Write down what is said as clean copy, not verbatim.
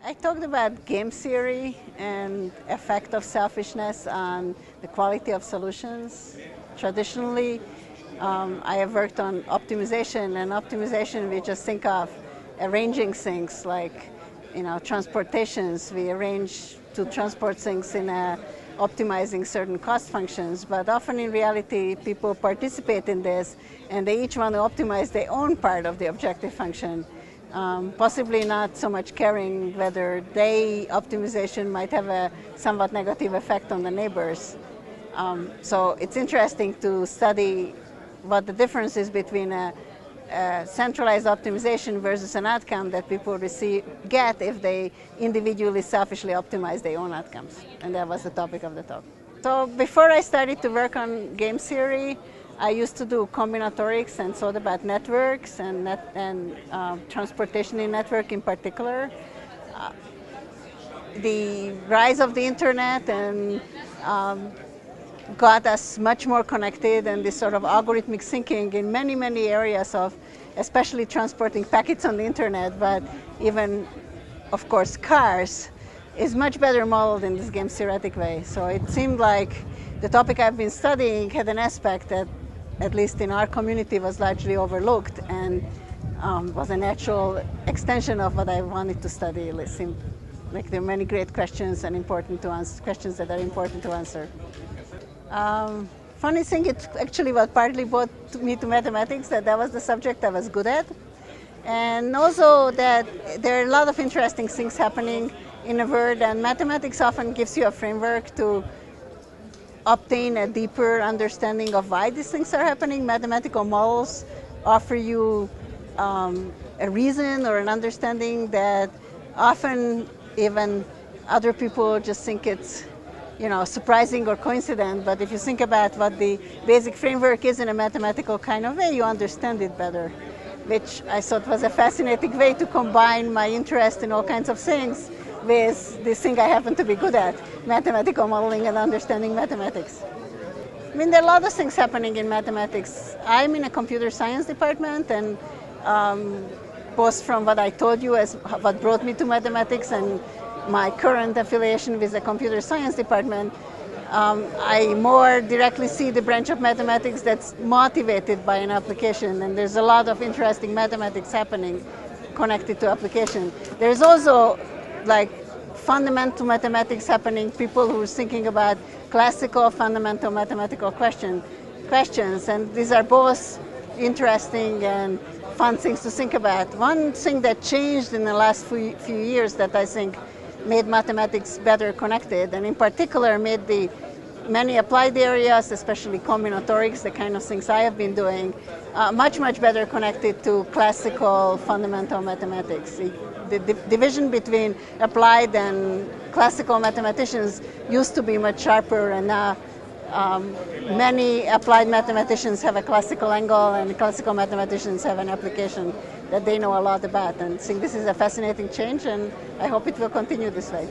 I talked about game theory and effect of selfishness on the quality of solutions. Traditionally, I have worked on optimization, and optimization we just think of arranging things like, transportations. We arrange to transport things in optimizing certain cost functions, but often in reality people participate in this and they each want to optimize their own part of the objective function. Possibly not so much caring whether their optimization might have a somewhat negative effect on the neighbors. So it's interesting to study what the difference is between a centralized optimization versus an outcome that people get if they individually selfishly optimize their own outcomes. And that was the topic of the talk. So before I started to work on game theory, I used to do combinatorics and thought about networks and transportation in network in particular. The rise of the internet and got us much more connected, and this sort of algorithmic thinking in many, many areas of especially transporting packets on the internet, but even, of course, cars, is much better modeled in this game theoretic way. So it seemed like the topic I've been studying had an aspect that, at least in our community, was largely overlooked and was a natural extension of what I wanted to study. It seemed like there are many great questions and important to answer, questions that are important to answer. Funny thing, it's actually what partly brought me to mathematics, that was the subject I was good at. And also that there are a lot of interesting things happening in the world, and mathematics often gives you a framework to obtain a deeper understanding of why these things are happening. Mathematical models offer you a reason or an understanding that often even other people just think it's surprising or coincident, but if you think about what the basic framework is in a mathematical kind of way, you understand it better, which I thought was a fascinating way to combine my interest in all kinds of things with this thing I happen to be good at, mathematical modeling and understanding mathematics. I mean, there are a lot of things happening in mathematics. I'm in a computer science department, and both from what I told you as what brought me to mathematics and my current affiliation with the computer science department, I more directly see the branch of mathematics that's motivated by an application, and there's a lot of interesting mathematics happening connected to application. There's also fundamental mathematics happening, people who are thinking about classical fundamental mathematical questions, and these are both interesting and fun things to think about. One thing that changed in the last few years that I think made mathematics better connected, and in particular made the many applied areas, especially combinatorics, the kind of things I have been doing, much, much better connected to classical fundamental mathematics. The division between applied and classical mathematicians used to be much sharper, and now many applied mathematicians have a classical angle, and classical mathematicians have an application that they know a lot about. And I think this is a fascinating change, and I hope it will continue this way.